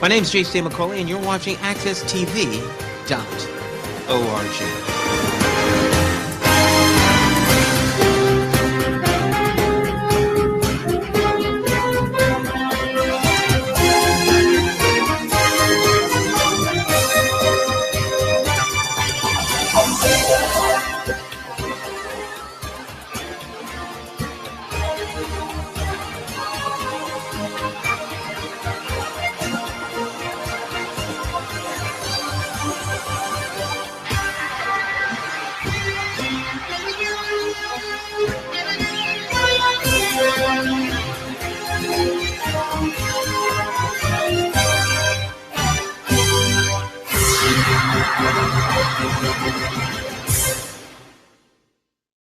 My name is Nyesha McCauley, and you're watching AccessTV.org.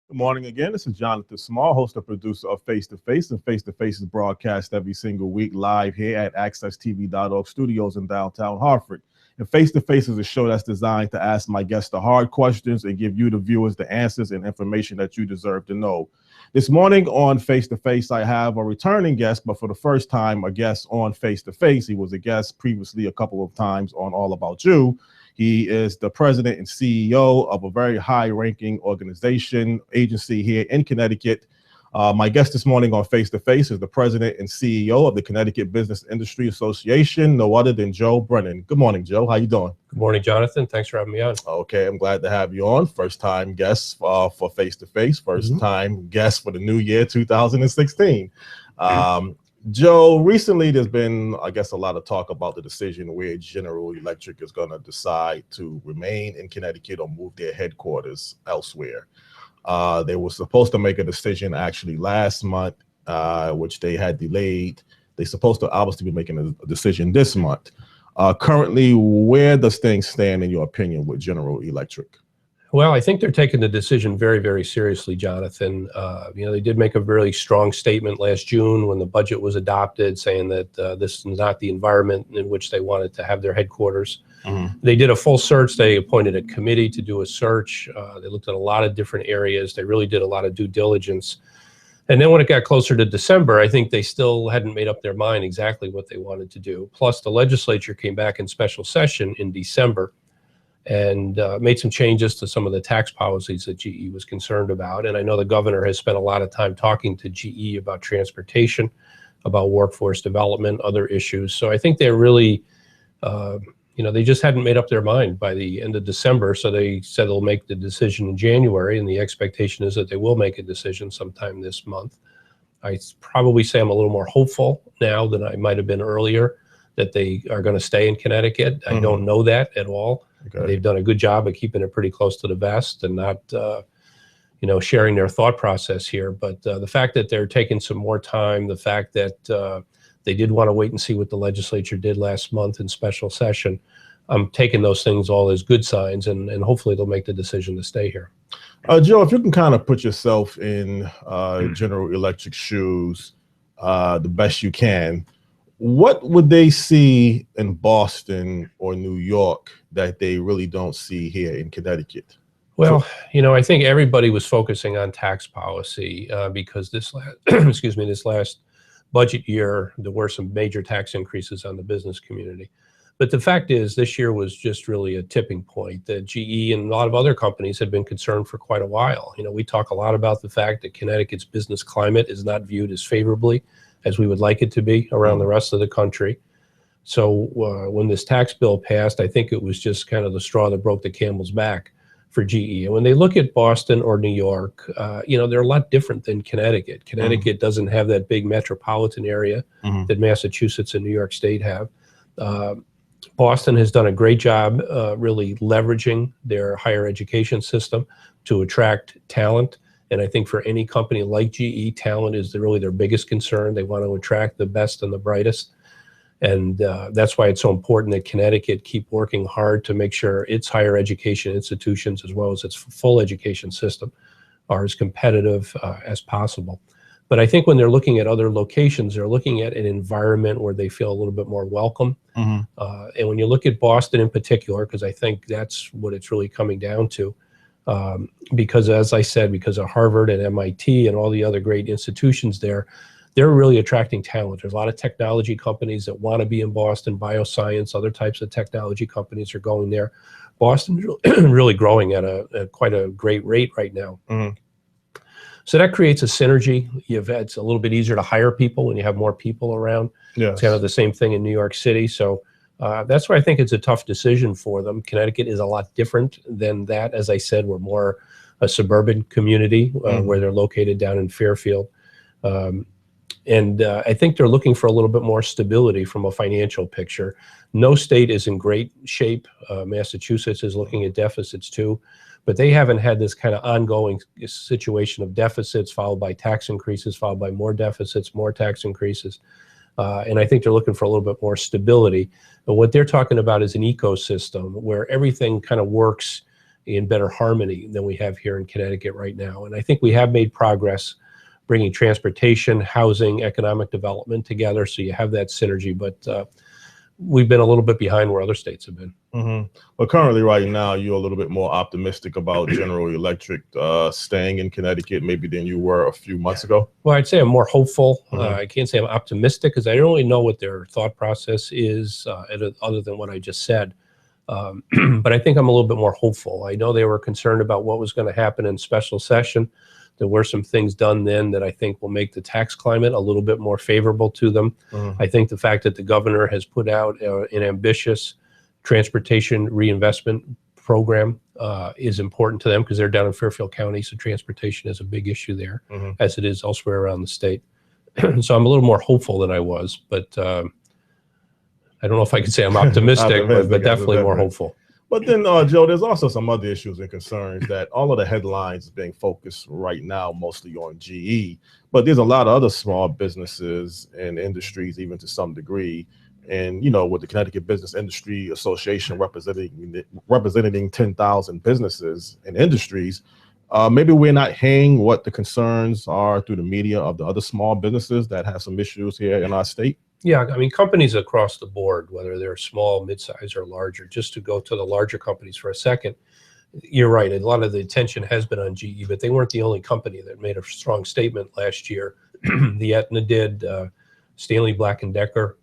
Good morning again. This is Jonathan Small, host and producer of Face to Face, and Face to Face is broadcast every single week live here at AccessTV.org studios in downtown Hartford. And Face to Face is a show that's designed to ask my guests the hard questions and give you, the viewers, the answers and information that you deserve to know. This morning on Face to Face, I have a returning guest, but for the first time, a guest on Face to Face. He was a guest previously a couple of times on All About You. He is the president and CEO of a very high-ranking organization, agency here in Connecticut. My guest this morning on Face to Face is the president and CEO of the Connecticut Business Industry Association, no other than Joe Brennan. Good morning, Joe. How you doing? Good morning, Jonathan. Thanks for having me on. Okay, I'm glad to have you on. First-time guest for Face to Face. First-time guest for the new year, 2016. Joe, recently there's been, I guess, a lot of talk about the decision where General Electric is going to decide to remain in Connecticut or move their headquarters elsewhere. They were supposed to make a decision actually last month, which they had delayed. They're supposed to obviously be making a decision this month. Currently, where does things stand, in your opinion, with General Electric? Well, I think they're taking the decision very, very seriously, Jonathan. They did make a really strong statement last June when the budget was adopted, saying that this is not the environment in which they wanted to have their headquarters. They did a full search. They appointed a committee to do a search. They looked at a lot of different areas. They really did a lot of due diligence. And then when it got closer to December, I think they still hadn't made up their mind exactly what they wanted to do. Plus, the legislature came back in special session in December and made some changes to some of the tax policies that GE was concerned about. And I know the governor has spent a lot of time talking to GE about transportation, about workforce development, other issues. So I think they're really, they just hadn't made up their mind by the end of December. So they said they'll make the decision in January. And the expectation is that they will make a decision sometime this month. I probably say I'm a little more hopeful now than I might have been earlier that they are going to stay in Connecticut. I don't know that at all. Okay. They've done a good job of keeping it pretty close to the vest and not, sharing their thought process here. But the fact that they're taking some more time, the fact that they did want to wait and see what the legislature did last month in special session, I'm taking those things all as good signs, and hopefully they'll make the decision to stay here. Joe, if you can kind of put yourself in General Electric's shoes the best you can, what would they see in Boston or New York that they really don't see here in Connecticut? Well, I think everybody was focusing on tax policy because this last budget year, there were some major tax increases on the business community. But the fact is, this year was just really a tipping point that GE and a lot of other companies had been concerned for quite a while. We talk a lot about the fact that Connecticut's business climate is not viewed as favorably as we would like it to be around the rest of the country. So when this tax bill passed, I think it was just kind of the straw that broke the camel's back for GE. And when they look at Boston or New York, they're a lot different than Connecticut. Connecticut doesn't have that big metropolitan area that Massachusetts and New York State have. Boston has done a great job really leveraging their higher education system to attract talent. And I think for any company like GE, talent is really their biggest concern. They want to attract the best and the brightest. And that's why it's so important that Connecticut keep working hard to make sure its higher education institutions, as well as its full education system, are as competitive as possible. But I think when they're looking at other locations, they're looking at an environment where they feel a little bit more welcome. And when you look at Boston in particular, because I think that's what it's really coming down to, because as I said, because of Harvard and MIT and all the other great institutions there, they're really attracting talent. There's a lot of technology companies that want to be in Boston, bioscience, other types of technology companies are going there. Boston's really growing at quite a great rate right now. Mm-hmm. So that creates a synergy. It's a little bit easier to hire people when you have more people around. Yes. It's kind of the same thing in New York City. So that's why I think it's a tough decision for them. Connecticut is a lot different than that. As I said, we're more a suburban community where they're located down in Fairfield. And I think they're looking for a little bit more stability from a financial picture. No state is in great shape. Massachusetts is looking at deficits too, but they haven't had this kind of ongoing situation of deficits followed by tax increases, followed by more deficits, more tax increases. And I think they're looking for a little bit more stability. But what they're talking about is an ecosystem where everything kind of works in better harmony than we have here in Connecticut right now. And I think we have made progress bringing transportation, housing, economic development together, so you have that synergy. But we've been a little bit behind where other states have been. Mm-hmm. But currently, right now, you're a little bit more optimistic about General Electric staying in Connecticut maybe than you were a few months ago? Well, I'd say I'm more hopeful. I can't say I'm optimistic because I don't really know what their thought process is other than what I just said. But I think I'm a little bit more hopeful. I know they were concerned about what was going to happen in special session. There were some things done then that I think will make the tax climate a little bit more favorable to them. I think the fact that the governor has put out an ambitious transportation reinvestment program is important to them because they're down in Fairfield County, so transportation is a big issue there, as it is elsewhere around the state. So I'm a little more hopeful than I was, but I don't know if I can say I'm optimistic, but definitely more hopeful. But then, Joe, there's also some other issues and concerns that all of the headlines is being focused right now mostly on GE, but there's a lot of other small businesses and industries, even to some degree. And, you know, with the Connecticut Business Industry Association representing 10,000 businesses and industries, maybe we're not hearing what the concerns are through the media of the other small businesses that have some issues here in our state. Yeah, I mean, companies across the board, whether they're small, mid-size, or larger, just to go to the larger companies for a second, you're right. A lot of the attention has been on GE, but they weren't the only company that made a strong statement last year. The Aetna did, Stanley Black & Decker,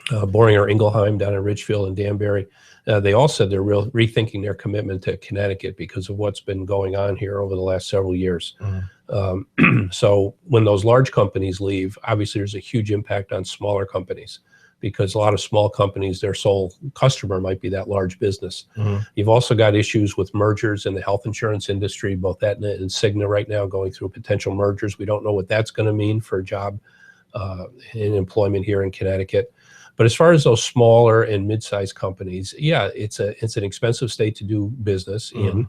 Boehringer Ingelheim down in Ridgefield and Danbury. They all said they're rethinking their commitment to Connecticut because of what's been going on here over the last several years. So when those large companies leave, obviously there's a huge impact on smaller companies because a lot of small companies, their sole customer might be that large business. You've also got issues with mergers in the health insurance industry, both Aetna and Cigna right now going through potential mergers. We don't know what that's going to mean for job and employment here in Connecticut. But as far as those smaller and mid-sized companies, yeah, it's an expensive state to do business in.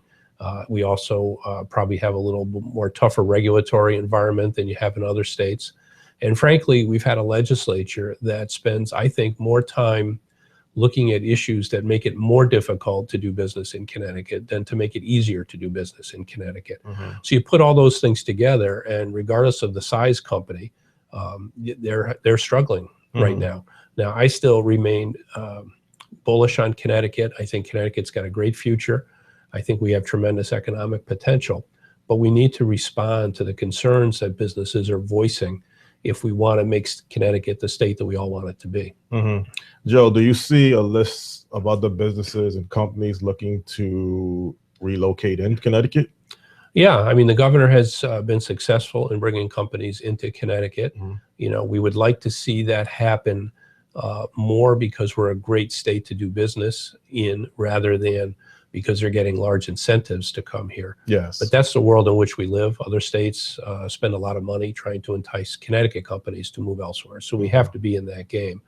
We also probably have a little more tougher regulatory environment than you have in other states. And frankly, we've had a legislature that spends, I think, more time looking at issues that make it more difficult to do business in Connecticut than to make it easier to do business in Connecticut. So you put all those things together, and regardless of the size company, they're struggling right now. Now, I still remain bullish on Connecticut. I think Connecticut's got a great future. I think we have tremendous economic potential, but we need to respond to the concerns that businesses are voicing if we want to make Connecticut the state that we all want it to be. Joe, do you see a list of other businesses and companies looking to relocate in Connecticut? Yeah, I mean, the governor has been successful in bringing companies into Connecticut. You know, we would like to see that happen more because we're a great state to do business in rather than because they're getting large incentives to come here. Yes. But that's the world in which we live. Other states spend a lot of money trying to entice Connecticut companies to move elsewhere. So we have to be in that game.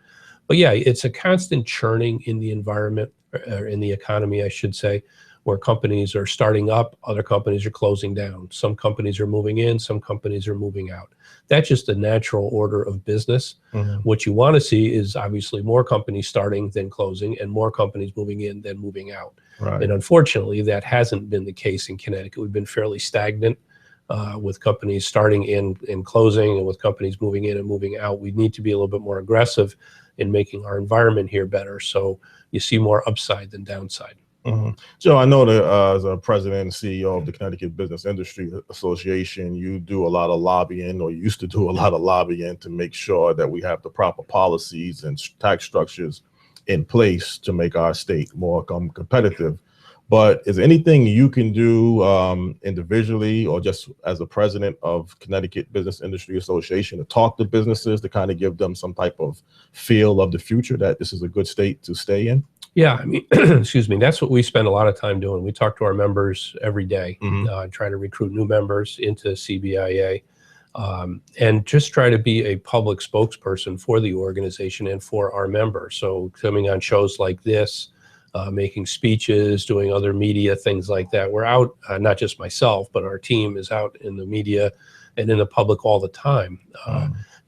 But yeah, it's a constant churning in the environment, or in the economy, I should say, where companies are starting up, other companies are closing down. Some companies are moving in, some companies are moving out. That's just the natural order of business. What you want to see is obviously more companies starting than closing and more companies moving in than moving out. And unfortunately, that hasn't been the case in Connecticut. We've been fairly stagnant with companies starting in and closing and with companies moving in and moving out. We need to be a little bit more aggressive in making our environment here better so you see more upside than downside. Joe, I know that as a president and CEO of the Connecticut Business Industry Association, you do a lot of lobbying, or you used to do a lot of lobbying to make sure that we have the proper policies and tax structures in place to make our state more competitive. But is there anything you can do individually or just as a president of Connecticut Business Industry Association to talk to businesses to kind of give them some type of feel of the future that this is a good state to stay in? Yeah, I mean, excuse me, that's what we spend a lot of time doing. We talk to our members every day, try to recruit new members into CBIA, and just try to be a public spokesperson for the organization and for our members. So coming on shows like this, making speeches, doing other media, things like that. We're out, not just myself, but our team is out in the media and in the public all the time.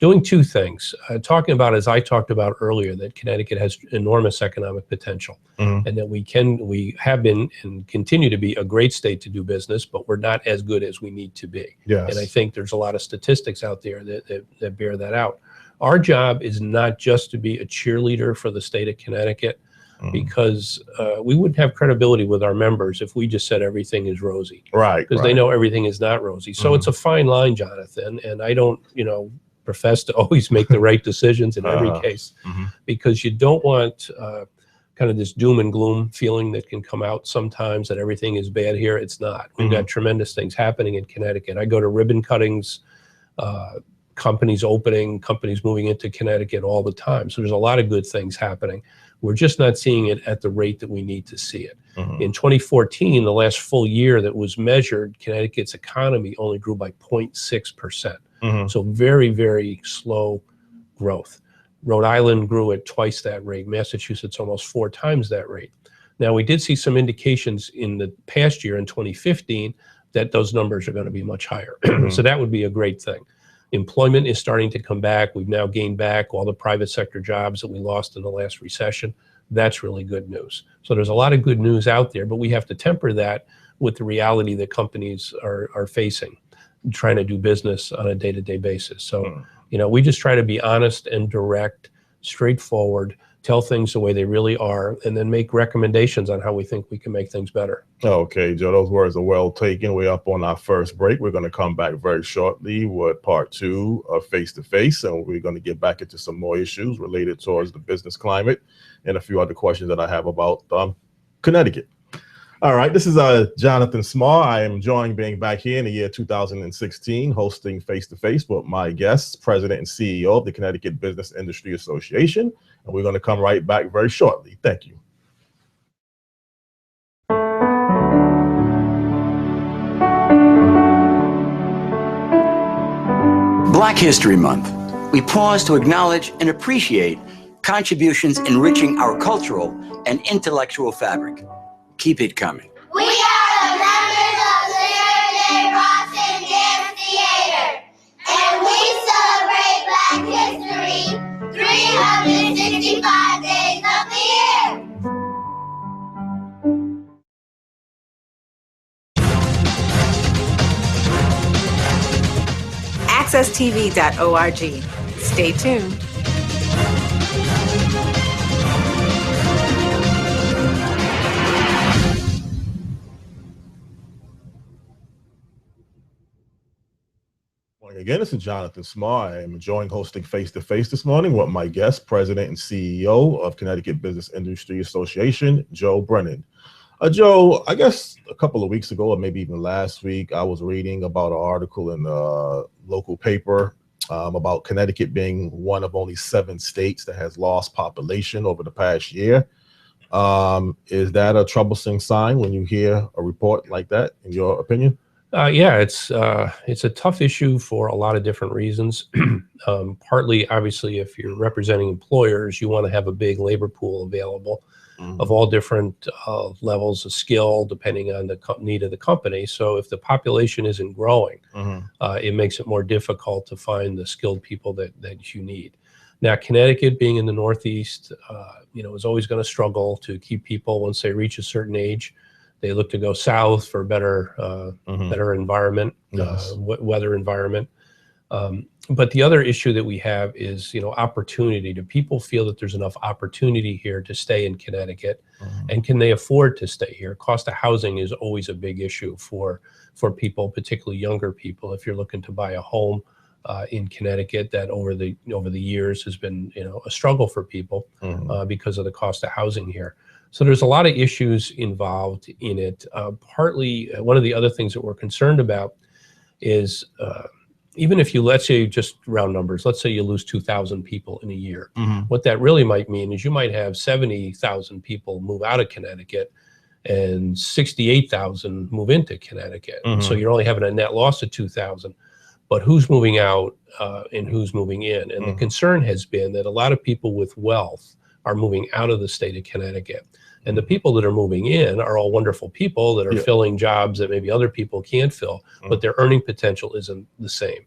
Doing two things, talking about, as I talked about earlier, that Connecticut has enormous economic potential, and that we have been and continue to be a great state to do business, but we're not as good as we need to be. Yes. And I think there's a lot of statistics out there that bear that out. Our job is not just to be a cheerleader for the state of Connecticut, because we wouldn't have credibility with our members if we just said everything is rosy. Right. Because they know everything is not rosy. So it's a fine line, Jonathan, and I don't, profess to always make the right decisions in every case, because you don't want kind of this doom and gloom feeling that can come out sometimes that everything is bad here. It's not. We've got tremendous things happening in Connecticut. I go to ribbon cuttings, companies opening, companies moving into Connecticut all the time. So there's a lot of good things happening. We're just not seeing it at the rate that we need to see it. In 2014, the last full year that was measured, Connecticut's economy only grew by 0.6%. So very, very slow growth. Rhode Island grew at twice that rate. Massachusetts almost 4 times that rate. Now, we did see some indications in the past year, in 2015, that those numbers are going to be much higher. So that would be a great thing. Employment is starting to come back. We've now gained back all the private sector jobs that we lost in the last recession. That's really good news. So there's a lot of good news out there, but we have to temper that with the reality that companies are facing, trying to do business on a day-to-day basis. So, we just try to be honest and direct, straightforward, tell things the way they really are, and then make recommendations on how we think we can make things better. Okay, Joe, those words are well taken. We're up on our first break. We're going to come back very shortly with part 2 of Face to Face, and we're going to get back into some more issues related towards the business climate and a few other questions that I have about Connecticut. All right, this is Jonathan Small. I am enjoying being back here in the year 2016, hosting Face to Face with my guests, President and CEO of the Connecticut Business Industry Association. And we're going to come right back very shortly. Thank you. Black History Month. We pause to acknowledge and appreciate contributions enriching our cultural and intellectual fabric. Keep it coming. We are the members of the J. Boston Dance Theater, and we celebrate Black history 365 days of the year. AccessTV.org. Stay tuned. Again, this is Jonathan Small. I am enjoying hosting Face to Face this morning with my guest, President and CEO of Connecticut Business Industry Association, Joe Brennan. Joe, I guess a couple of weeks ago, or maybe even last week, I was reading about an article in the local paper about Connecticut being one of only 7 states that has lost population over the past year. Is that a troublesome sign when you hear a report like that, in your opinion? Yeah, it's a tough issue for a lot of different reasons. Partly, obviously, if you're representing employers, you want to have a big labor pool available of all different levels of skill, depending on the need of the company. So if the population isn't growing, it makes it more difficult to find the skilled people that you need. Now, Connecticut, being in the Northeast, is always going to struggle to keep people once they reach a certain age. They look to go south for better environment, Yes. weather environment. But the other issue that we have is, opportunity. Do people feel that there's enough opportunity here to stay in Connecticut, and can they afford to stay here? Cost of housing is always a big issue for people, particularly younger people. If you're looking to buy a home in Connecticut, that over the years has been a struggle for people because of the cost of housing here. So there's a lot of issues involved in it. Partly, one of the other things that we're concerned about is even if you, let's say, just round numbers, let's say you lose 2,000 people in a year. What that really might mean is you might have 70,000 people move out of Connecticut and 68,000 move into Connecticut. So you're only having a net loss of 2,000. But who's moving out and who's moving in? And the concern has been that a lot of people with wealth are moving out of the state of Connecticut. And the people that are moving in are all wonderful people that are filling jobs that maybe other people can't fill, but their earning potential isn't the same.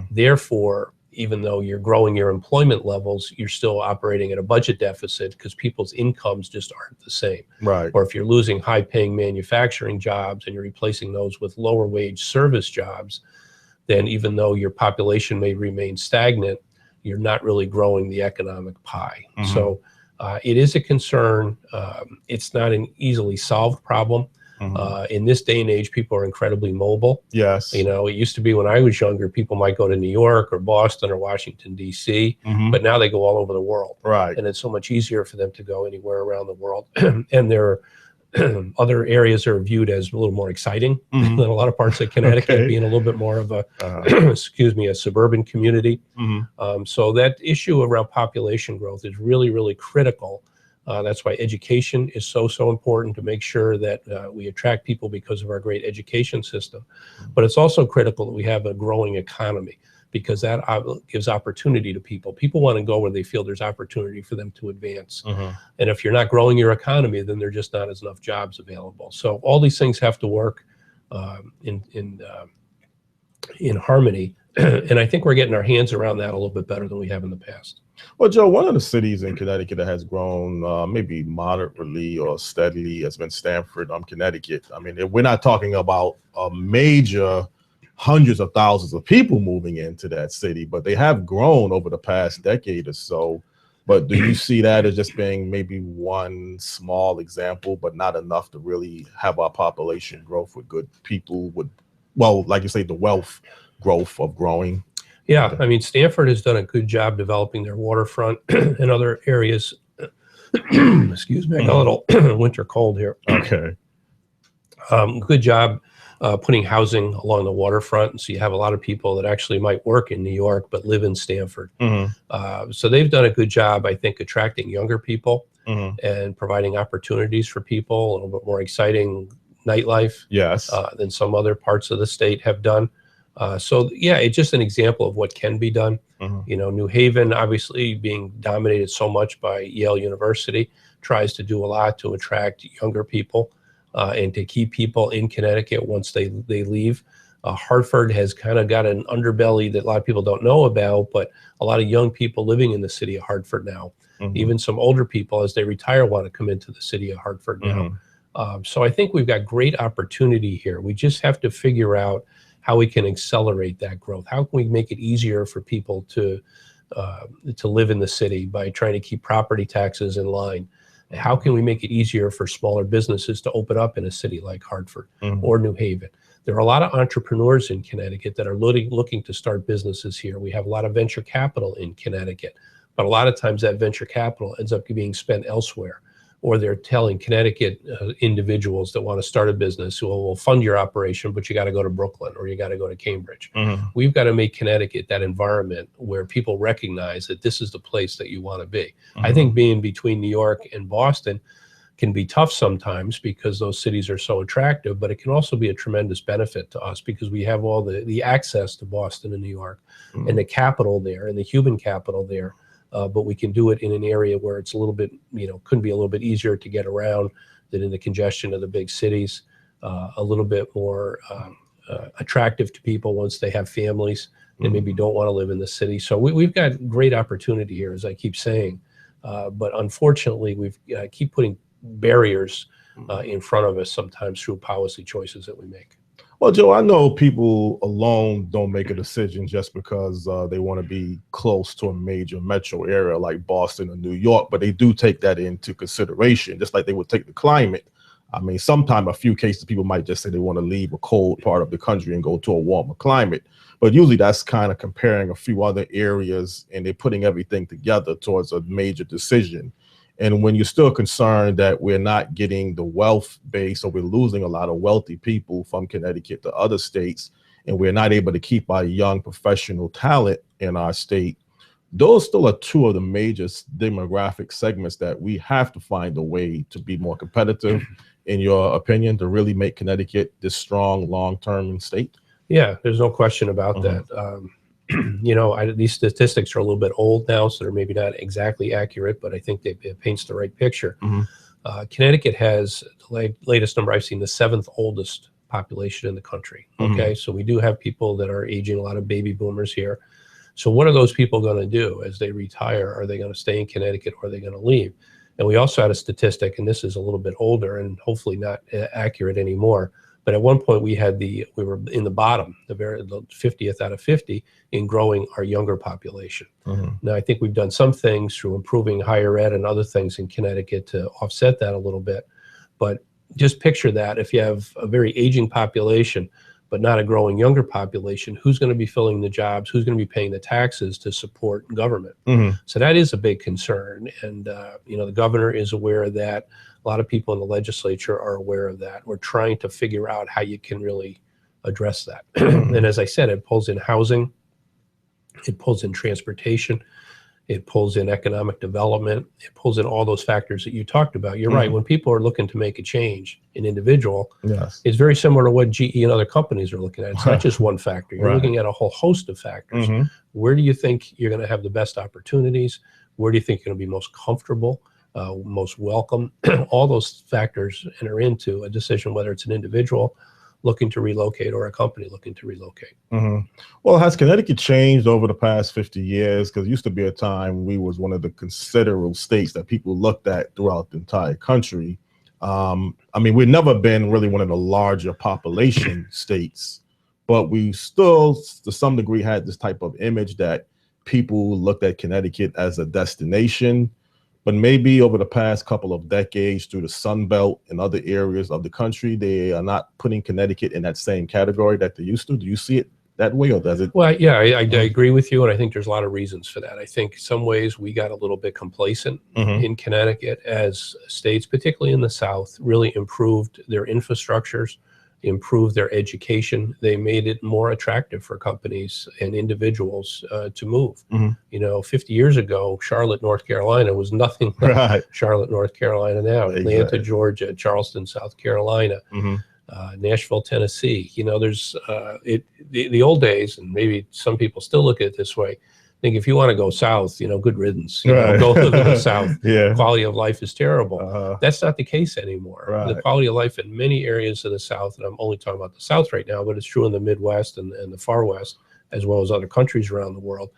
Therefore, even though you're growing your employment levels, you're still operating at a budget deficit because people's incomes just aren't the same. Right. Or if you're losing high-paying manufacturing jobs and you're replacing those with lower-wage service jobs, then even though your population may remain stagnant, you're not really growing the economic pie. So it is a concern. It's not an easily solved problem. In this day and age, people are incredibly mobile. Yes. It used to be when I was younger, people might go to New York or Boston or Washington, D.C., but now they go all over the world. Right. And it's so much easier for them to go anywhere around the world. And there are other areas are viewed as a little more exciting than a lot of parts of Connecticut, being a little bit more of a, a suburban community. So that issue around population growth is really, really critical. That's why education is so important, to make sure that we attract people because of our great education system. But it's also critical that we have a growing economy, because that gives opportunity to people. People want to go where they feel there's opportunity for them to advance. And if you're not growing your economy, then there's just not enough jobs available. So all these things have to work in harmony. And I think we're getting our hands around that a little bit better than we have in the past. Well, Joe, one of the cities in Connecticut that has grown maybe moderately or steadily has been Stamford, Connecticut. I mean, we're not talking about a major hundreds of thousands of people moving into that city, but they have grown over the past decade or so. But do you see that as just being maybe one small example, but not enough to really have our population growth with good people with, well, like you say, the wealth growth of growing? Yeah, I mean, Stamford has done a good job developing their waterfront and other areas. Excuse me, I got a little winter cold here. Okay. Good job putting housing along the waterfront. And so you have a lot of people that actually might work in New York but live in Stamford. So they've done a good job, I think, attracting younger people and providing opportunities for people, a little bit more exciting nightlife than some other parts of the state have done. So yeah, it's just an example of what can be done. New Haven, obviously being dominated so much by Yale University, tries to do a lot to attract younger people and to keep people in Connecticut once they leave. Hartford has kind of got an underbelly that a lot of people don't know about, but a lot of young people living in the city of Hartford now. Even some older people, as they retire, want to come into the city of Hartford now. So I think we've got great opportunity here. We just have to figure out how we can accelerate that growth. How can we make it easier for people to live in the city by trying to keep property taxes in line? How can we make it easier for smaller businesses to open up in a city like Hartford or New Haven? There are a lot of entrepreneurs in Connecticut that are looking to start businesses here. We have a lot of venture capital in Connecticut, but a lot of times that venture capital ends up being spent elsewhere. Or they're telling Connecticut individuals that want to start a business who will fund your operation, but you got to go to Brooklyn or you got to go to Cambridge. We've got to make Connecticut that environment where people recognize that this is the place that you want to be. I think being between New York and Boston can be tough sometimes because those cities are so attractive, but it can also be a tremendous benefit to us because we have all the access to Boston and New York and the capital there and the human capital there. But we can do it in an area where it's a little bit, could be a little bit easier to get around than in the congestion of the big cities, a little bit more attractive to people once they have families and maybe don't want to live in the city. So we've got great opportunity here, as I keep saying. But unfortunately, we've keep putting barriers in front of us sometimes through policy choices that we make. Well, Joe, I know people alone don't make a decision just because they want to be close to a major metro area like Boston or New York, but they do take that into consideration, just like they would take the climate. I mean, sometimes a few cases people might just say they want to leave a cold part of the country and go to a warmer climate, but usually that's kind of comparing a few other areas and they're putting everything together towards a major decision. And when you're still concerned that we're not getting the wealth base, or we're losing a lot of wealthy people from Connecticut to other states, and we're not able to keep our young professional talent in our state, those still are two of the major demographic segments that we have to find a way to be more competitive, in your opinion, to really make Connecticut this strong long-term state? Yeah, there's no question about that. You know, these statistics are a little bit old now, so they're maybe not exactly accurate, but I think it paints the right picture. Connecticut has, the latest number I've seen, the 7th oldest population in the country. Okay, so we do have people that are aging, a lot of baby boomers here. So what are those people going to do as they retire? Are they going to stay in Connecticut, or are they going to leave? And we also had a statistic, and this is a little bit older and hopefully not accurate anymore, but at one point we were in the bottom, the 50th out of 50 in growing our younger population. Now, I think we've done some things through improving higher ed and other things in Connecticut to offset that a little bit. But just picture that if you have a very aging population, but not a growing younger population, who's going to be filling the jobs? Who's going to be paying the taxes to support government? So that is a big concern. And, you know, the governor is aware of that. A lot of people in the legislature are aware of that. We're trying to figure out how you can really address that. And as I said, it pulls in housing, it pulls in transportation, it pulls in economic development, it pulls in all those factors that you talked about. You're right. When people are looking to make a change, an individual, it's very similar to what GE and other companies are looking at. It's not just one factor. You're looking at a whole host of factors. Where do you think you're going to have the best opportunities? Where do you think you're going to be most comfortable? Most welcome? All those factors enter into a decision, whether it's an individual looking to relocate or a company looking to relocate. Well, has Connecticut changed over the past 50 years? Because it used to be a time we was one of the considerable states that people looked at throughout the entire country. I mean, we've never been really one of the larger population states, but we still, to some degree, had this type of image that people looked at Connecticut as a destination. But maybe over the past couple of decades, through the Sun Belt and other areas of the country, they are not putting Connecticut in that same category that they used to. Do you see it that way, or does it? Well, yeah, I agree with you, and I think there's a lot of reasons for that. I think some ways we got a little bit complacent in Connecticut as states, particularly in the South, really improved their infrastructures, improved their education. They made it more attractive for companies and individuals to move. You know, 50 years ago, Charlotte, North Carolina was nothing like Charlotte, North Carolina now. Atlanta, Georgia, Charleston, South Carolina, Nashville, Tennessee. You know, there's the old days, and maybe some people still look at it this way. I think if you want to go south, you know, good riddance. You know, go live in the South. Quality of life is terrible. That's not the case anymore. The quality of life in many areas of the South, and I'm only talking about the South right now, but it's true in the Midwest and the far West, as well as other countries around the world.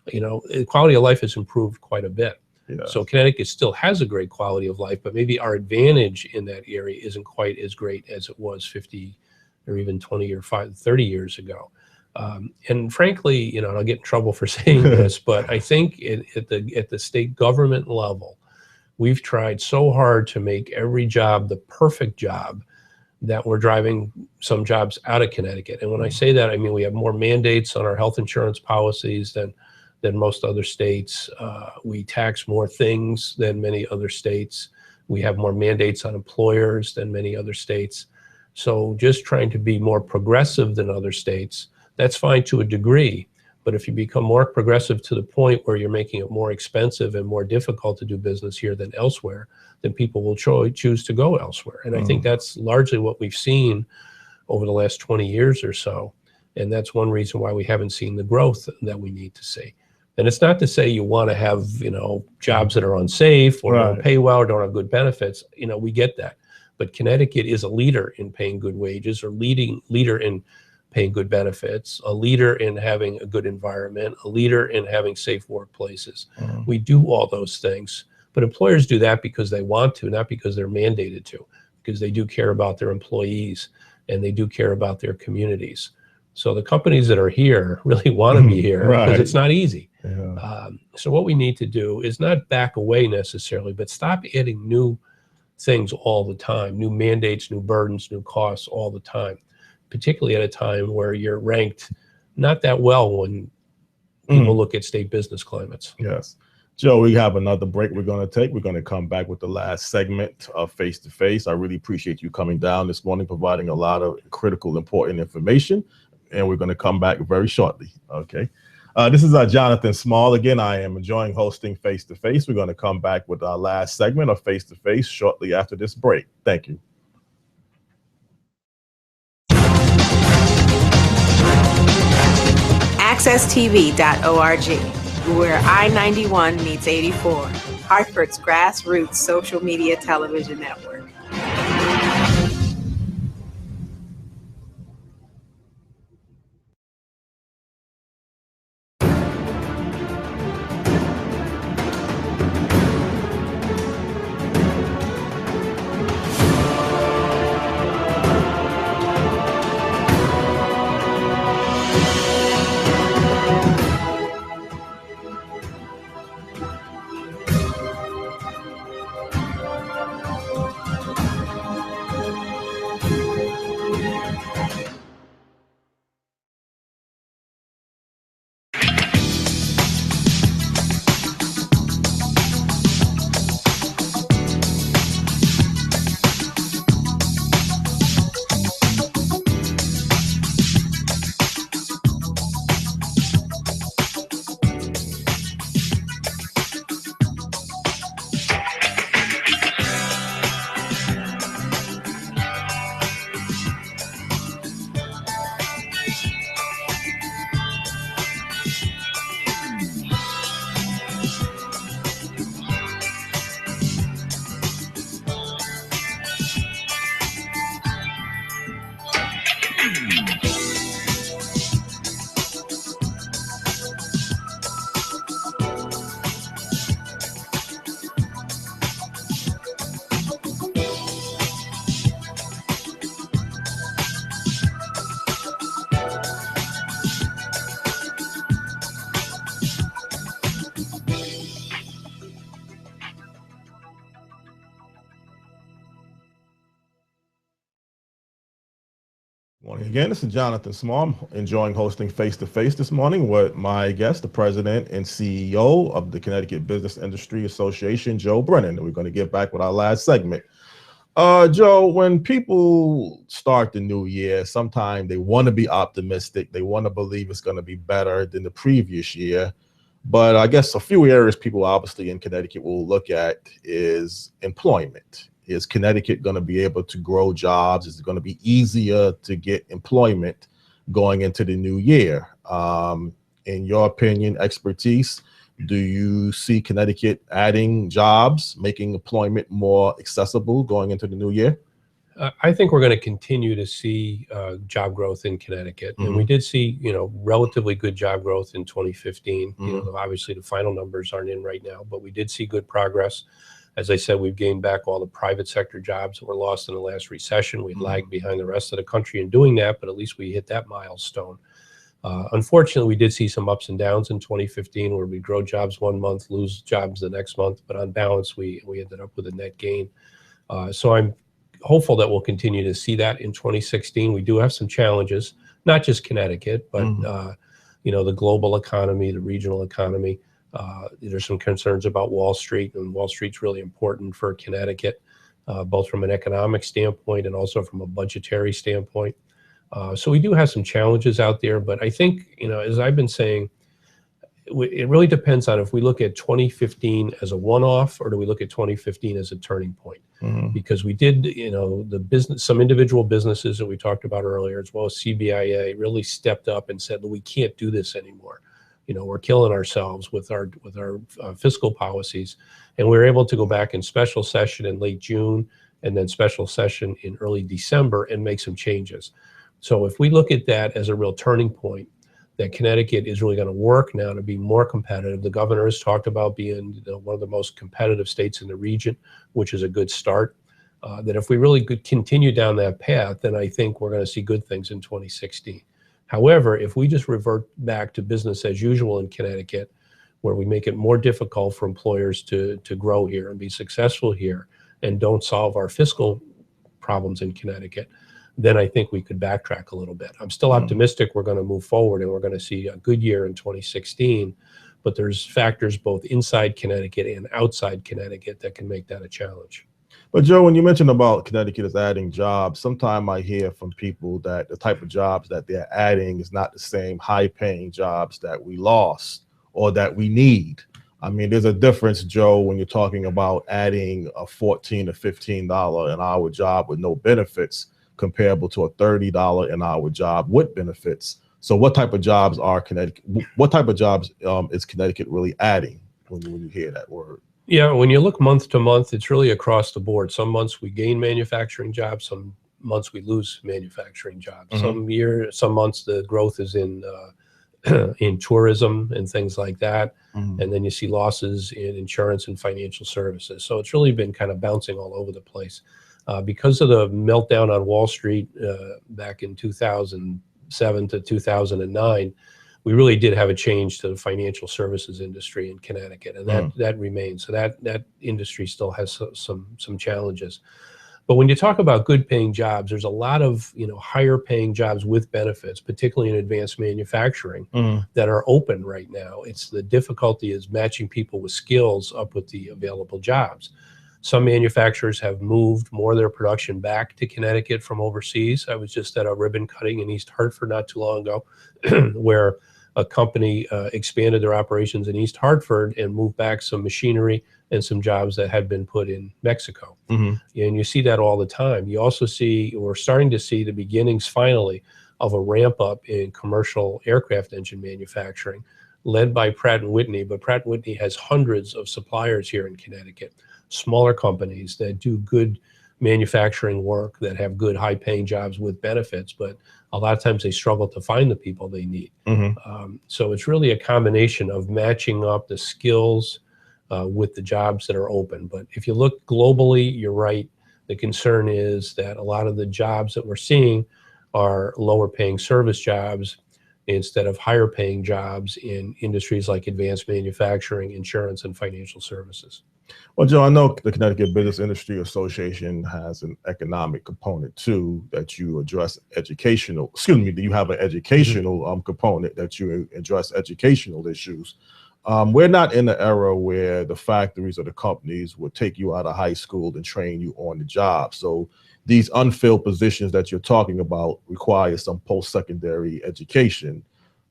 You know, the quality of life has improved quite a bit. So Connecticut still has a great quality of life, but maybe our advantage in that area isn't quite as great as it was 50 or even 20 or 30 years ago. And frankly, you know, and I'll get in trouble for saying this, but I think at the state government level, we've tried so hard to make every job the perfect job that we're driving some jobs out of Connecticut. And when I say that, I mean we have more mandates on our health insurance policies than most other states. We tax more things than many other states. We have more mandates on employers than many other states. So just trying to be more progressive than other states, that's fine to a degree. But if you become more progressive to the point where you're making it more expensive and more difficult to do business here than elsewhere, then people will choose to go elsewhere. And I think that's largely what we've seen over the last 20 years or so. And that's one reason why we haven't seen the growth that we need to see. And it's not to say you want to have, you know, jobs that are unsafe or don't pay well or don't have good benefits. You know, we get that. But Connecticut is a leader in paying good wages, or leader in paying good benefits, a leader in having a good environment, a leader in having safe workplaces. We do all those things. But employers do that because they want to, not because they're mandated to, because they do care about their employees. and they do care about their communities. So the companies that are here really want to be here because it's not easy. Yeah. So what we need to do is not back away necessarily, but stop adding new things all the time, new mandates, new burdens, new costs all the time, particularly at a time where you're ranked not that well when people look at state business climates. Yes. Joe, we have another break we're going to take. We're going to come back with the last segment of Face to Face. I really appreciate you coming down this morning, providing a lot of critical, important information. And we're going to come back very shortly. Okay. This is Jonathan Small. Again, I am enjoying hosting Face to Face. We're going to come back with our last segment of Face to Face shortly after this break. Thank you. AccessTV.org, where I-91 meets 84, Hartford's grassroots social media television network. Morning again. This is Jonathan Small. I'm enjoying hosting Face to Face this morning with my guest, the president and CEO of the Connecticut Business Industry Association, Joe Brennan. And we're going to get back with our last segment. Joe, when people start the new year, sometimes they want to be optimistic. They want to believe it's going to be better than the previous year. But I guess a few areas people obviously in Connecticut will look at is employment. Is Connecticut going to be able to grow jobs? Is it going to be easier to get employment going into the new year? In your opinion, expertise, do you see Connecticut adding jobs, making employment more accessible going into the new year? I think we're going to continue to see job growth in Connecticut. And we did see, relatively good job growth in 2015. Obviously the final numbers aren't in right now, but we did see good progress. As I said, we've gained back all the private sector jobs that were lost in the last recession. We lagged behind the rest of the country in doing that, but at least we hit that milestone. Unfortunately, we did see some ups and downs in 2015 where we grow jobs one month, lose jobs the next month, but on balance, we ended up with a net gain. So I'm hopeful that we'll continue to see that in 2016. We do have some challenges, not just Connecticut, but the global economy, the regional economy. There's some concerns about Wall Street, and Wall Street's really important for Connecticut, both from an economic standpoint and also from a budgetary standpoint. So we do have some challenges out there, but I think, as I've been saying, it really depends on if we look at 2015 as a one-off or do we look at 2015 as a turning point. Because we did, some individual businesses that we talked about earlier, as well as CBIA, really stepped up and said, we can't do this anymore. We're killing ourselves with our fiscal policies, and we were able to go back in special session in late June and then special session in early December and make some changes. So if we look at that as a real turning point, that Connecticut is really going to work now to be more competitive. The governor has talked about being one of the most competitive states in the region, which is a good start. that if we really could continue down that path, then I think we're going to see good things in 2016. However, if we just revert back to business as usual in Connecticut, where we make it more difficult for employers to grow here and be successful here, and don't solve our fiscal problems in Connecticut, then I think we could backtrack a little bit. I'm still optimistic we're going to move forward and we're going to see a good year in 2016, but there's factors both inside Connecticut and outside Connecticut that can make that a challenge. But Joe, when you mentioned about Connecticut is adding jobs, sometimes I hear from people that the type of jobs that they're adding is not the same high-paying jobs that we lost or that we need. I mean, there's a difference, Joe, when you're talking about adding a $14 to $15 an hour job with no benefits comparable to a $30 an hour job with benefits. So what type of jobs are Connecticut? What type of jobs is Connecticut really adding when you hear that word? Yeah, when you look month to month, it's really across the board. Some months we gain manufacturing jobs, some months we lose manufacturing jobs. Some months the growth is in tourism and things like that. And then you see losses in insurance and financial services. So it's really been kind of bouncing all over the place. Because of the meltdown on Wall Street back in 2007 to 2009, we really did have a change to the financial services industry in Connecticut, and that remains. So that industry still has some challenges. But when you talk about good paying jobs, there's a lot of higher paying jobs with benefits, particularly in advanced manufacturing, that are open right now. It's the difficulty is matching people with skills up with the available jobs. Some manufacturers have moved more of their production back to Connecticut from overseas. I was just at a ribbon cutting in East Hartford not too long ago, where a company expanded their operations in East Hartford and moved back some machinery and some jobs that had been put in Mexico. And you see that all the time. You also see, we're starting to see the beginnings finally of a ramp up in commercial aircraft engine manufacturing led by Pratt & Whitney. But Pratt & Whitney has hundreds of suppliers here in Connecticut, smaller companies that do good manufacturing work, that have good high paying jobs with benefits, but a lot of times they struggle to find the people they need. So it's really a combination of matching up the skills with the jobs that are open. But if you look globally, you're right. The concern is that a lot of the jobs that we're seeing are lower paying service jobs instead of higher paying jobs in industries like advanced manufacturing, insurance, and financial services. Well, Joe, I know the Connecticut Business Industry Association has an economic component too that you address educational. Excuse me, you have an educational component that you address educational issues. We're not in the era where the factories or the companies will take you out of high school and train you on the job. So these unfilled positions that you're talking about require some post-secondary education.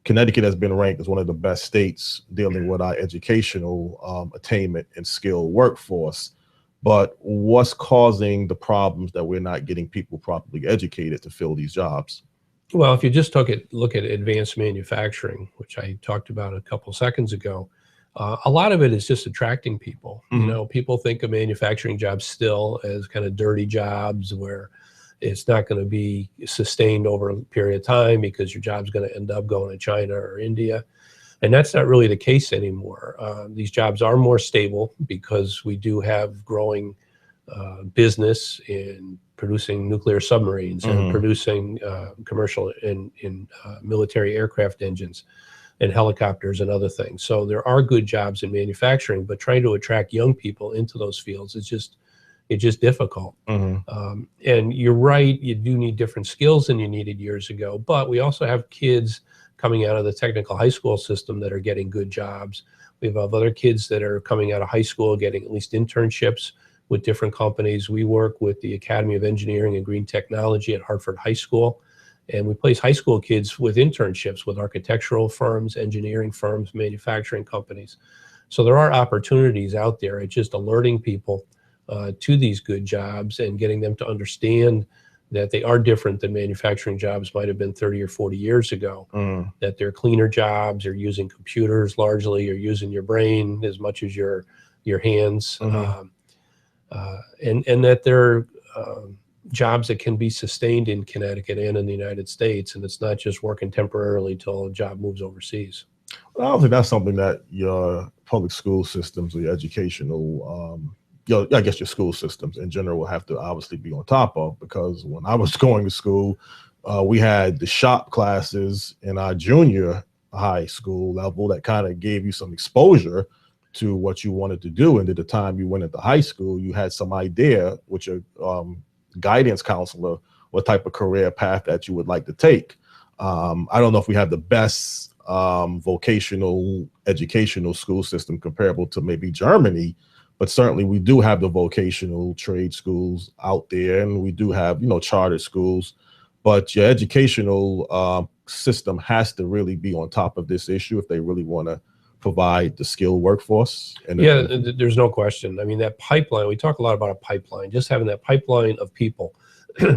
Connecticut has been ranked as one of the best states dealing with our educational attainment and skilled workforce. But what's causing the problems that we're not getting people properly educated to fill these jobs? Well, if you just look at advanced manufacturing, which I talked about a couple seconds ago, a lot of it is just attracting people. People think of manufacturing jobs still as kind of dirty jobs where it's not going to be sustained over a period of time because your job's going to end up going to China or India. And that's not really the case anymore. These jobs are more stable because we do have growing business in producing nuclear submarines and producing commercial and military aircraft engines and helicopters and other things. So there are good jobs in manufacturing, but trying to attract young people into those fields is just difficult. And you're right, you do need different skills than you needed years ago, but we also have kids coming out of the technical high school system that are getting good jobs. We have other kids that are coming out of high school getting at least internships with different companies. We work with the Academy of Engineering and Green Technology at Hartford High School, and we place high school kids with internships with architectural firms, engineering firms, manufacturing companies. So there are opportunities out there. It's just alerting people to these good jobs and getting them to understand that they are different than manufacturing jobs might have been 30 or 40 years ago, that they're cleaner jobs, you're using computers largely, you're using your brain as much as your hands, and that they're jobs that can be sustained in Connecticut and in the United States, and it's not just working temporarily till a job moves overseas. Well, I don't think that's something that your public school systems or your educational I guess your school systems in general will have to obviously be on top of, because when I was going to school, we had the shop classes in our junior high school level that kind of gave you some exposure to what you wanted to do. And at the time you went into high school, you had some idea with your guidance counselor what type of career path that you would like to take. I don't know if we have the best vocational educational school system comparable to maybe Germany, but certainly we do have the vocational trade schools out there, and we do have, charter schools. But your educational system has to really be on top of this issue if they really want to provide the skilled workforce. And there's no question. I mean, that pipeline, we talk a lot about a pipeline, just having that pipeline of people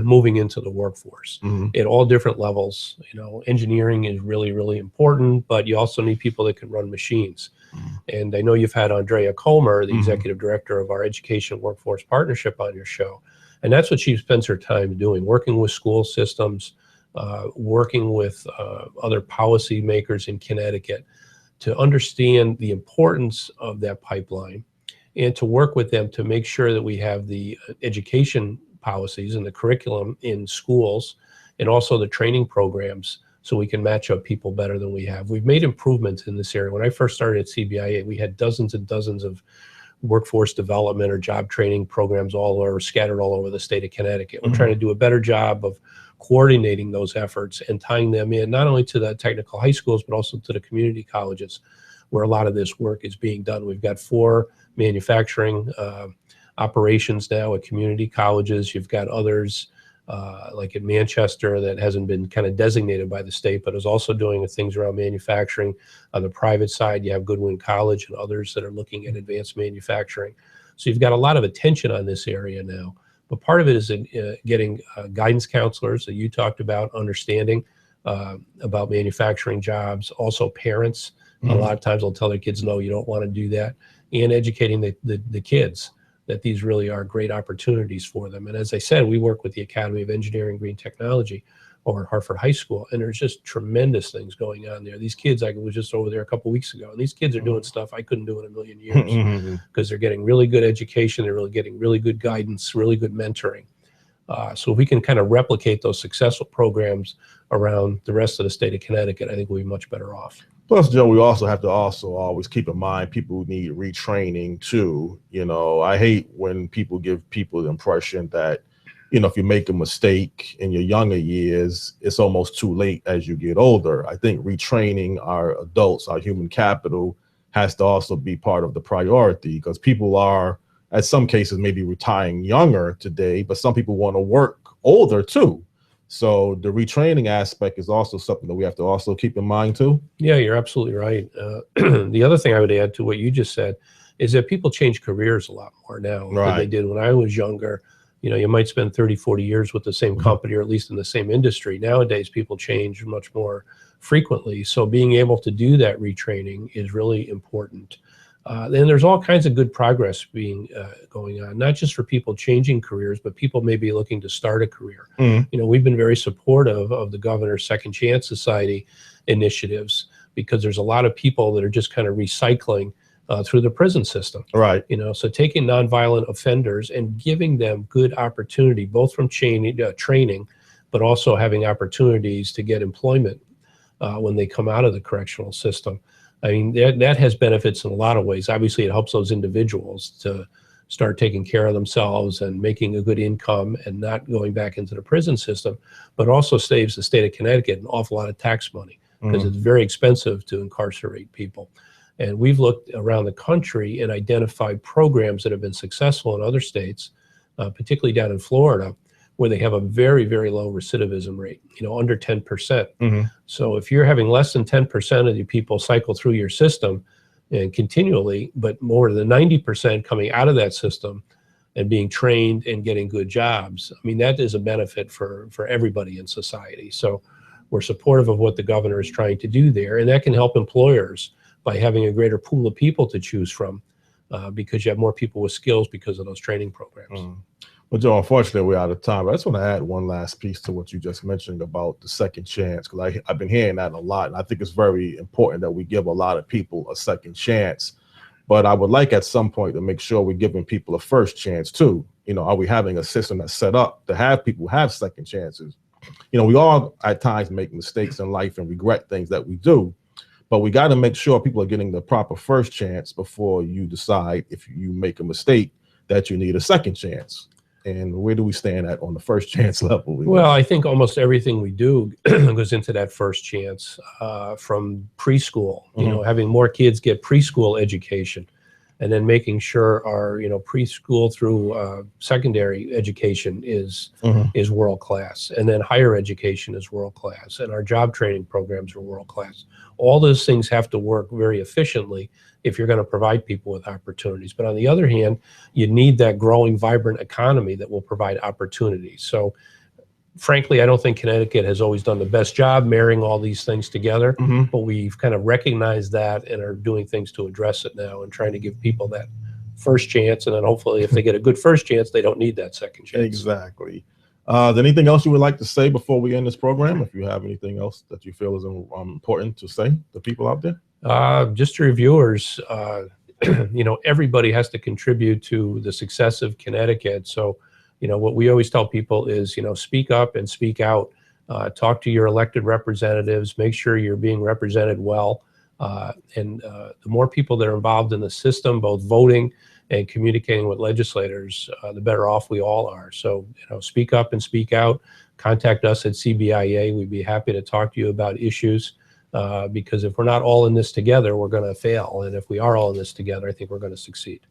moving into the workforce at all different levels. Engineering is really, really important, but you also need people that can run machines. And I know you've had Andrea Comer, the executive director of our Education Workforce Partnership, on your show. And that's what she spends her time doing, working with school systems, working with other policy makers in Connecticut to understand the importance of that pipeline and to work with them to make sure that we have the education policies and the curriculum in schools and also the training programs so we can match up people better than we have. We've made improvements in this area. When I first started at CBIA, we had dozens and dozens of workforce development or job training programs scattered all over the state of Connecticut. We're trying to do a better job of coordinating those efforts and tying them in not only to the technical high schools, but also to the community colleges where a lot of this work is being done. We've got 4 manufacturing operations now at community colleges. You've got others like in Manchester that hasn't been kind of designated by the state, but is also doing things around manufacturing. On the private side, you have Goodwin College and others that are looking at advanced manufacturing. So you've got a lot of attention on this area now. But part of it is getting guidance counselors that you talked about, understanding about manufacturing jobs, also parents. A lot of times they'll tell their kids, no, you don't want to do that, and educating the kids that these really are great opportunities for them. And as I said, we work with the Academy of Engineering Green Technology over at Hartford High School, and there's just tremendous things going on there. These kids, I was just over there a couple weeks ago, and these kids are doing stuff I couldn't do in a million years because they're getting really good education, they're really getting really good guidance, really good mentoring. So if we can kind of replicate those successful programs around the rest of the state of Connecticut, I think we'll be much better off. Plus, Joe, we also have to always keep in mind people who need retraining too. I hate when people give people the impression that, if you make a mistake in your younger years, it's almost too late as you get older. I think retraining our adults, our human capital, has to also be part of the priority, because people are, in some cases, maybe retiring younger today, but some people want to work older too. So the retraining aspect is also something that we have to also keep in mind too. Yeah, you're absolutely right. The other thing I would add to what you just said is that people change careers a lot more now than they did when I was younger. You might spend 30, 40 years with the same company, or at least in the same industry. Nowadays, people change much more frequently. So being able to do that retraining is really important. And there's all kinds of good progress going on, not just for people changing careers, but people maybe looking to start a career. We've been very supportive of the Governor's Second Chance Society initiatives, because there's a lot of people that are just kind of recycling through the prison system. So taking nonviolent offenders and giving them good opportunity, both from training, but also having opportunities to get employment when they come out of the correctional system. I mean, that has benefits in a lot of ways. Obviously, it helps those individuals to start taking care of themselves and making a good income and not going back into the prison system, but also saves the state of Connecticut an awful lot of tax money, because it's very expensive to incarcerate people. And we've looked around the country and identified programs that have been successful in other states, particularly down in Florida, where they have a very, very low recidivism rate, under 10%. So if you're having less than 10% of the people cycle through your system and continually, but more than 90% coming out of that system and being trained and getting good jobs, I mean, that is a benefit for everybody in society. So we're supportive of what the governor is trying to do there, and that can help employers by having a greater pool of people to choose from, because you have more people with skills because of those training programs. Well, Joe, unfortunately, we're out of time. But I just want to add one last piece to what you just mentioned about the second chance, because I've been hearing that a lot. And I think it's very important that we give a lot of people a second chance. But I would like at some point to make sure we're giving people a first chance too. Are we having a system that's set up to have people have second chances? We all at times make mistakes in life and regret things that we do, but we got to make sure people are getting the proper first chance before you decide, if you make a mistake, that you need a second chance. And where do we stand at on the first chance level? Well, I think almost everything we do goes into that first chance, from preschool, having more kids get preschool education, and then making sure our, preschool through secondary education is world class, and then higher education is world class, and our job training programs are world class. All those things have to work very efficiently if you're going to provide people with opportunities. But on the other hand, you need that growing, vibrant economy that will provide opportunities. So frankly, I don't think Connecticut has always done the best job marrying all these things together, but we've kind of recognized that and are doing things to address it now and trying to give people that first chance. And then hopefully if they get a good first chance, they don't need that second chance. Exactly. Is there anything else you would like to say before we end this program? If you have anything else that you feel is important to say to people out there? Just to your viewers, everybody has to contribute to the success of Connecticut. So, what we always tell people is, speak up and speak out. Talk to your elected representatives. Make sure you're being represented well. And the more people that are involved in the system, both voting and communicating with legislators, the better off we all are. So, speak up and speak out. Contact us at CBIA. We'd be happy to talk to you about issues. Because if we're not all in this together, we're going to fail. And if we are all in this together, I think we're going to succeed.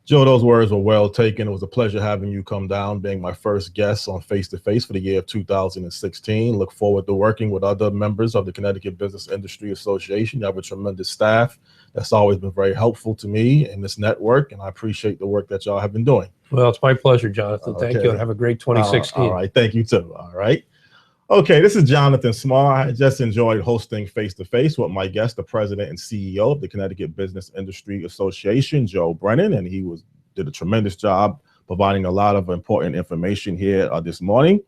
Joe, those words were well taken. It was a pleasure having you come down, being my first guest on Face to Face for the year of 2016. Look forward to working with other members of the Connecticut Business Industry Association. You have a tremendous staff that's always been very helpful to me in this network, and I appreciate the work that y'all have been doing. Well, it's my pleasure, Jonathan. Thank you, and have a great 2016. All right. Thank you, too. All right. Okay, this is Jonathan Small. I just enjoyed hosting Face to Face with my guest, the president and CEO of the Connecticut Business Industry Association, Joe Brennan, and he did a tremendous job providing a lot of important information here this morning.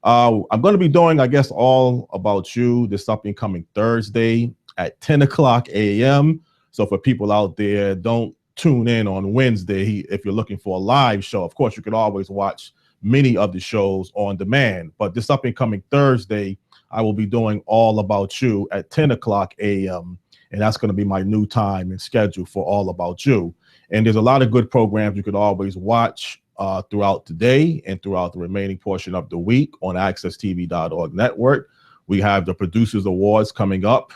I'm going to be doing, I guess, all about you this upcoming Thursday at 10 o'clock a.m. So for people out there, don't tune in on Wednesday if you're looking for a live show. Of course, you can always watch many of the shows on demand, but this upcoming Thursday, I will be doing All About You at 10 o'clock a.m. And that's going to be my new time and schedule for All About You. And there's a lot of good programs you could always watch throughout the day and throughout the remaining portion of the week on accesstv.org network. We have the Producers Awards coming up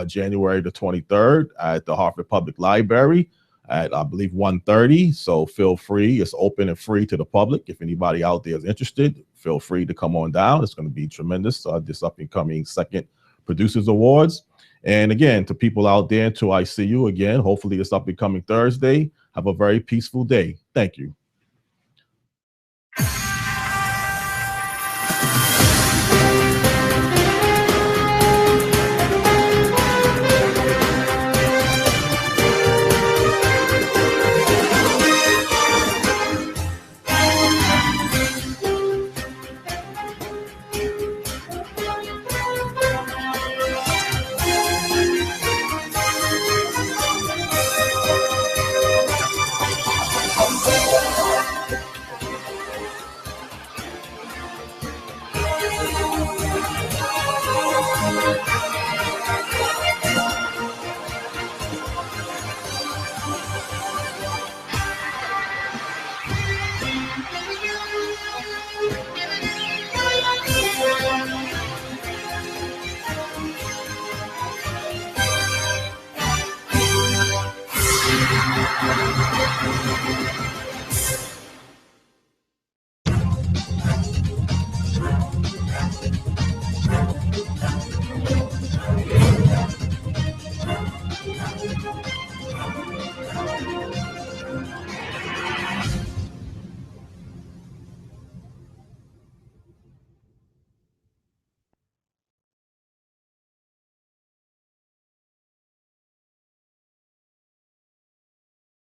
January the 23rd at the Hartford Public Library at, I believe, 1:30. So feel free. It's open and free to the public. If anybody out there is interested, feel free to come on down. It's going to be tremendous, this upcoming second Producers Awards. And again, to people out there, until I see you again, hopefully this upcoming Thursday, have a very peaceful day. Thank you.